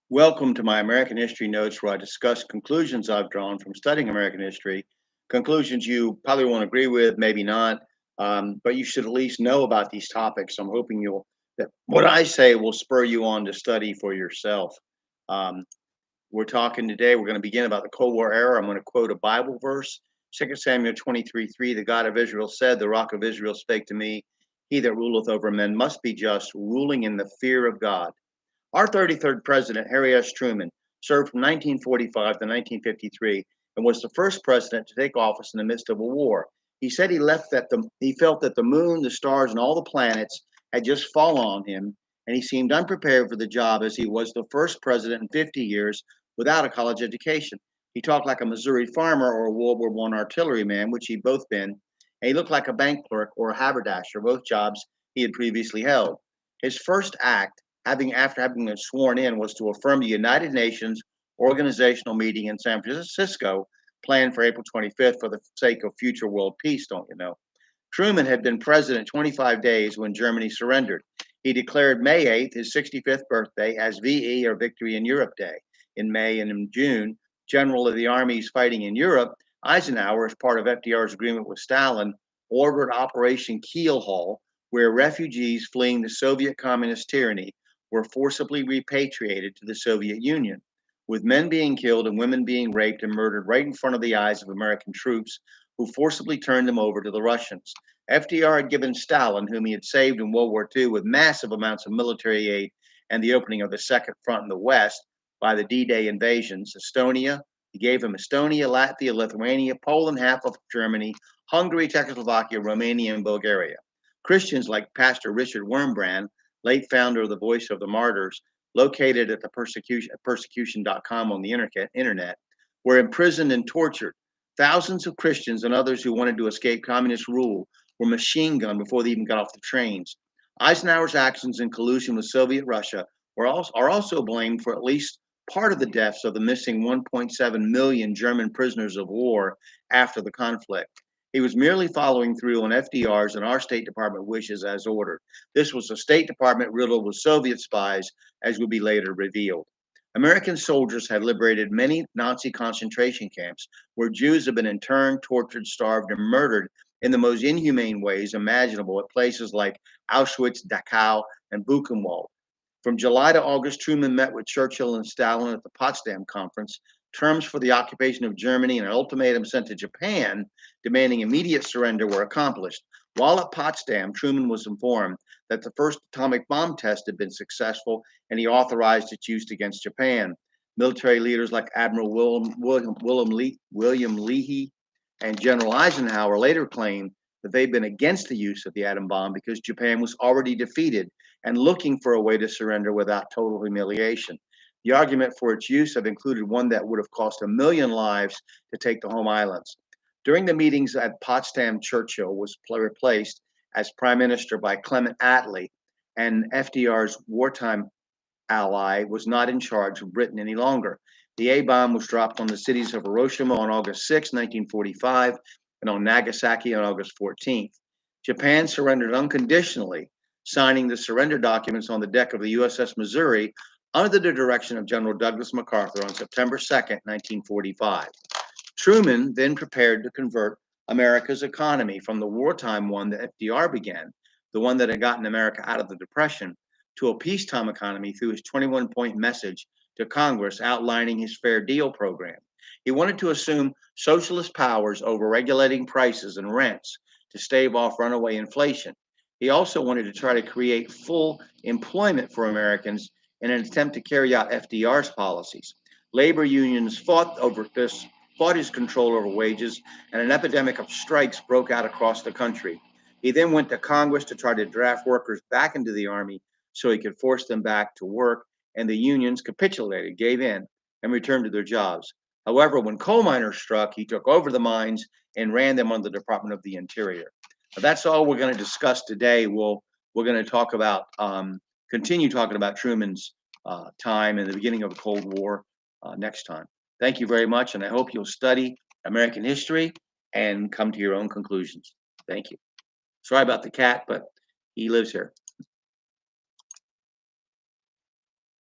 Welcome to my American History Notes, where I discuss conclusions I've drawn from studying American history. Conclusions you probably won't agree with, maybe not, but you should at least know about these topics. I'm hoping that what I say will spur you on to study for yourself. Um, we're talking today. We're going to begin about the Cold War era. I'm going to quote a Bible verse, 2 Samuel 23:3. The God of Israel said, "The Rock of Israel spake to me. He that ruleth over men must be just, ruling in the fear of God." Our 33rd president, Harry S. Truman, served from 1945 to 1953 and was the first president to take office in the midst of a war. He said he felt that the moon, the stars, and all the planets had just fallen on him, and he seemed unprepared for the job as he was the first president in 50 years without a college education. He talked like a Missouri farmer or a World War I artilleryman, which he'd both been, and he looked like a bank clerk or a haberdasher, both jobs he had previously held. His first act after having been sworn in, was to affirm the United Nations organizational meeting in San Francisco, planned for April 25th for the sake of future world peace, don't you know? Truman had been president 25 days when Germany surrendered. He declared May 8th, his 65th birthday, as VE, or Victory in Europe Day. In May and in June, General of the armies fighting in Europe, Eisenhower, as part of FDR's agreement with Stalin, ordered Operation Keelhaul, where refugees fleeing the Soviet communist tyranny were forcibly repatriated to the Soviet Union, with men being killed and women being raped and murdered right in front of the eyes of American troops who forcibly turned them over to the Russians. FDR had given Stalin, whom he had saved in World War II with massive amounts of military aid and the opening of the Second Front in the West by the D-Day invasions, Estonia. He gave him Estonia, Latvia, Lithuania, Poland, half of Germany, Hungary, Czechoslovakia, Romania, and Bulgaria. Christians like Pastor Richard Wurmbrand, late founder of the Voice of the Martyrs, located at the persecution.com on the internet, were imprisoned and tortured. Thousands of Christians and others who wanted to escape communist rule were machine gunned before they even got off the trains. Eisenhower's actions in collusion with Soviet Russia are also blamed for at least part of the deaths of the missing 1.7 million German prisoners of war after the conflict. He was merely following through on FDR's and our State Department wishes as ordered. This was a State Department riddled with Soviet spies, as would be later revealed. American soldiers had liberated many Nazi concentration camps where Jews had been interned, tortured, starved, and murdered in the most inhumane ways imaginable at places like Auschwitz, Dachau, and Buchenwald. From July to August, Truman met with Churchill and Stalin at the Potsdam Conference. Terms for the occupation of Germany and an ultimatum sent to Japan demanding immediate surrender were accomplished. While at Potsdam, Truman was informed that the first atomic bomb test had been successful and he authorized its use against Japan. Military leaders like Admiral William Leahy and General Eisenhower later claimed that they'd been against the use of the atom bomb because Japan was already defeated and looking for a way to surrender without total humiliation. The argument for its use have included one that would have cost 1 million lives to take the home islands. During the meetings at Potsdam, Churchill was replaced as prime minister by Clement Attlee, and FDR's wartime ally was not in charge of Britain any longer. The A bomb was dropped on the cities of Hiroshima on August 6, 1945, and on Nagasaki on August 14th. Japan surrendered unconditionally, signing the surrender documents on the deck of the USS Missouri under the direction of General Douglas MacArthur on September 2nd, 1945. Truman then prepared to convert America's economy from the wartime one that FDR began, the one that had gotten America out of the Depression, to a peacetime economy through his 21-point message to Congress outlining his Fair Deal program. He wanted to assume socialist powers over regulating prices and rents to stave off runaway inflation. He also wanted to try to create full employment for Americans in an attempt to carry out FDR's policies. Labor unions fought his control over wages, and an epidemic of strikes broke out across the country. He then went to Congress to try to draft workers back into the Army so he could force them back to work, and the unions capitulated, gave in, and returned to their jobs. However, when coal miners struck, he took over the mines and ran them under the Department of the Interior. Now, that's all we're going to discuss today. We're going to continue talking about Truman's time and the beginning of the Cold War next time. Thank you very much, and I hope you'll study American history and come to your own conclusions. Thank you. Sorry about the cat, but he lives here.